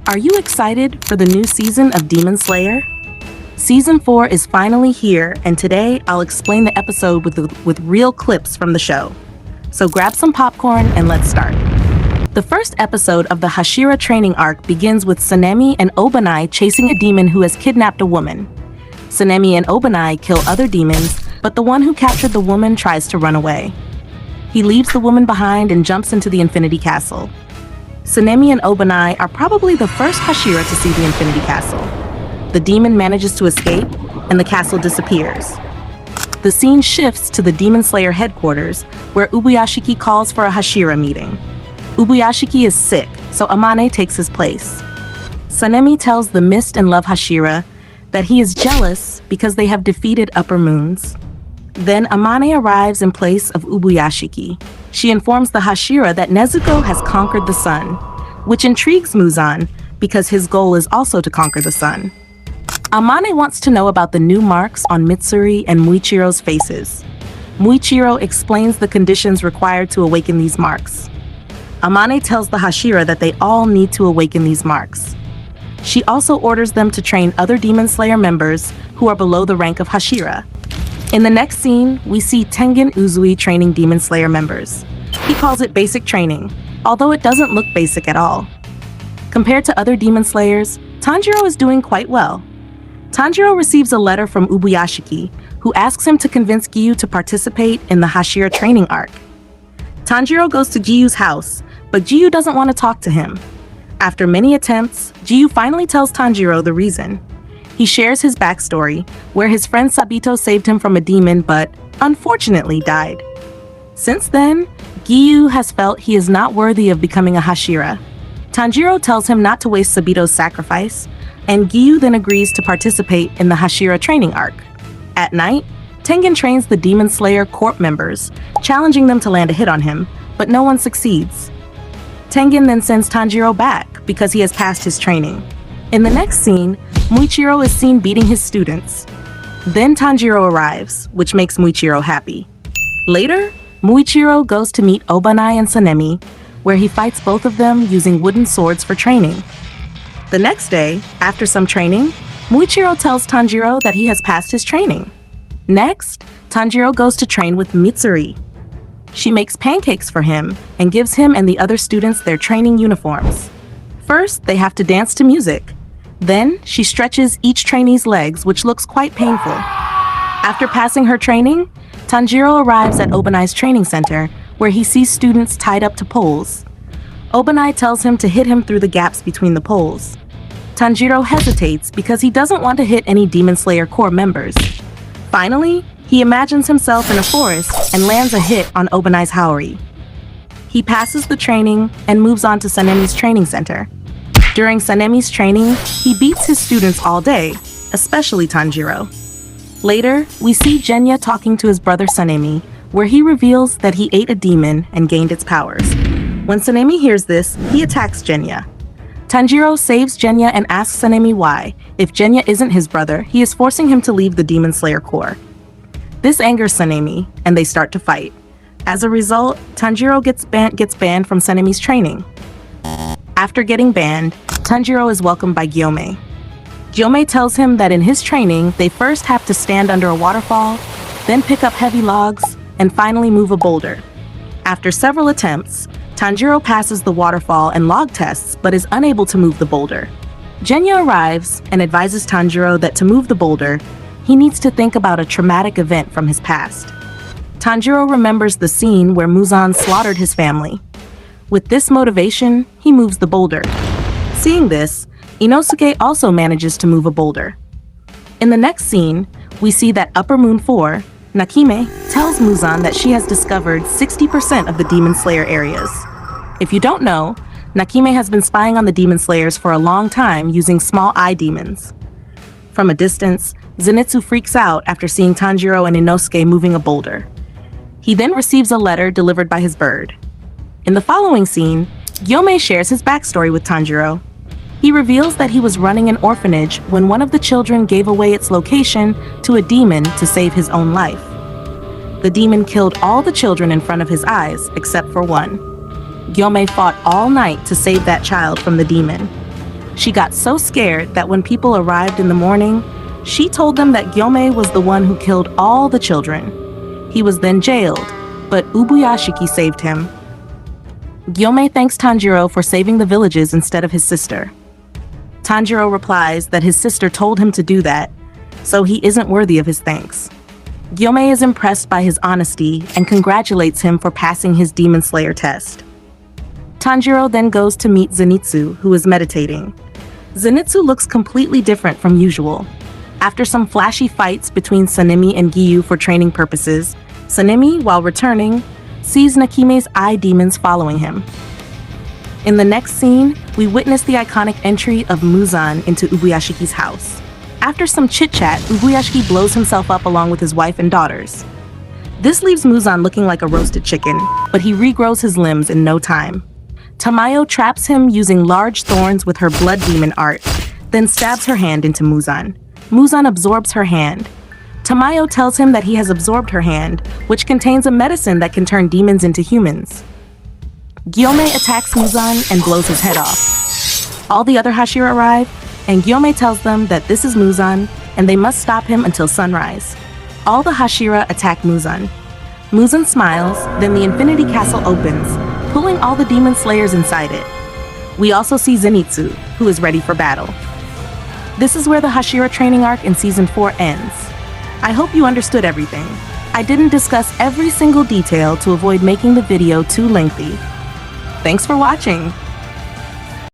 Are you excited for the new season of Demon Slayer? Season 4 is finally here, and today I'll explain the episode with real clips from the show. So grab some popcorn and let's start. The first episode of the Hashira Training Arc begins with Sanemi and Obanai chasing a demon who has kidnapped a woman. Sanemi and Obanai kill other demons, but the one who captured the woman tries to run away. He leaves the woman behind and jumps into the Infinity Castle. Sanemi and Obanai are probably the first Hashira to see the Infinity Castle. The demon manages to escape, and the castle disappears. The scene shifts to the Demon Slayer headquarters, where Ubuyashiki calls for a Hashira meeting. Ubuyashiki is sick, so Amane takes his place. Sanemi tells the Mist and Love Hashira that he is jealous because they have defeated Upper Moons. Then Amane arrives in place of Ubuyashiki. She informs the Hashira that Nezuko has conquered the sun, which intrigues Muzan because his goal is also to conquer the sun. Amane wants to know about the new marks on Mitsuri and Muichiro's faces. Muichiro explains the conditions required to awaken these marks. Amane tells the Hashira that they all need to awaken these marks. She also orders them to train other Demon Slayer members who are below the rank of Hashira. In the next scene, we see Tengen Uzui training Demon Slayer members. He calls it basic training, although it doesn't look basic at all. Compared to other Demon Slayers, Tanjiro is doing quite well. Tanjiro receives a letter from Ubuyashiki, who asks him to convince Giyu to participate in the Hashira Training Arc. Tanjiro goes to Giyu's house, but Giyu doesn't want to talk to him. After many attempts, Giyu finally tells Tanjiro the reason. He shares his backstory, where his friend Sabito saved him from a demon but, unfortunately, died. Since then, Giyu has felt he is not worthy of becoming a Hashira. Tanjiro tells him not to waste Sabito's sacrifice, and Giyu then agrees to participate in the Hashira Training Arc. At night, Tengen trains the Demon Slayer Corp members, challenging them to land a hit on him, but no one succeeds. Tengen then sends Tanjiro back because he has passed his training. In the next scene, Muichiro is seen beating his students. Then Tanjiro arrives, which makes Muichiro happy. Later, Muichiro goes to meet Obanai and Sanemi, where he fights both of them using wooden swords for training. The next day, after some training, Muichiro tells Tanjiro that he has passed his training. Next, Tanjiro goes to train with Mitsuri. She makes pancakes for him and gives him and the other students their training uniforms. First, they have to dance to music. Then, she stretches each trainee's legs, which looks quite painful. After passing her training, Tanjiro arrives at Obanai's training center, where he sees students tied up to poles. Obanai tells him to hit him through the gaps between the poles. Tanjiro hesitates because he doesn't want to hit any Demon Slayer Corps members. Finally, he imagines himself in a forest and lands a hit on Obanai's Haori. He passes the training and moves on to Sanemi's training center. During Sanemi's training, he beats his students all day, especially Tanjiro. Later, we see Genya talking to his brother Sanemi, where he reveals that he ate a demon and gained its powers. When Sanemi hears this, he attacks Genya. Tanjiro saves Genya and asks Sanemi why, if Genya isn't his brother, he is forcing him to leave the Demon Slayer Corps. This angers Sanemi, and they start to fight. As a result, Tanjiro gets banned from Sanemi's training. After getting banned, Tanjiro is welcomed by Gyome. Gyome tells him that in his training, they first have to stand under a waterfall, then pick up heavy logs, and finally move a boulder. After several attempts, Tanjiro passes the waterfall and log tests, but is unable to move the boulder. Genya arrives and advises Tanjiro that to move the boulder, he needs to think about a traumatic event from his past. Tanjiro remembers the scene where Muzan slaughtered his family. With this motivation, he moves the boulder. Seeing this, Inosuke also manages to move a boulder. In the next scene, we see that Upper Moon 4, Nakime, tells Muzan that she has discovered 60% of the Demon Slayer areas. If you don't know, Nakime has been spying on the Demon Slayers for a long time using small eye demons. From a distance, Zenitsu freaks out after seeing Tanjiro and Inosuke moving a boulder. He then receives a letter delivered by his bird. In the following scene, Gyome shares his backstory with Tanjiro. He reveals that he was running an orphanage when one of the children gave away its location to a demon to save his own life. The demon killed all the children in front of his eyes, except for one. Gyome fought all night to save that child from the demon. She got so scared that when people arrived in the morning, she told them that Gyome was the one who killed all the children. He was then jailed, but Ubuyashiki saved him. Gyome thanks Tanjiro for saving the villages instead of his sister. Tanjiro replies that his sister told him to do that, so he isn't worthy of his thanks. Gyome is impressed by his honesty and congratulates him for passing his Demon Slayer test. Tanjiro then goes to meet Zenitsu, who is meditating. Zenitsu looks completely different from usual. After some flashy fights between Sanemi and Giyu for training purposes, Sanemi, while returning, sees Nakime's eye demons following him. In the next scene, we witness the iconic entry of Muzan into Ubuyashiki's house. After some chit-chat, Ubuyashiki blows himself up along with his wife and daughters. This leaves Muzan looking like a roasted chicken, but he regrows his limbs in no time. Tamayo traps him using large thorns with her blood demon art, then stabs her hand into Muzan. Muzan absorbs her hand. Tamayo tells him that he has absorbed her hand, which contains a medicine that can turn demons into humans. Gyome attacks Muzan and blows his head off. All the other Hashira arrive, and Gyome tells them that this is Muzan, and they must stop him until sunrise. All the Hashira attack Muzan. Muzan smiles, then the Infinity Castle opens, pulling all the Demon Slayers inside it. We also see Zenitsu, who is ready for battle. This is where the Hashira Training Arc in Season 4 ends. I hope you understood everything. I didn't discuss every single detail to avoid making the video too lengthy. Thanks for watching!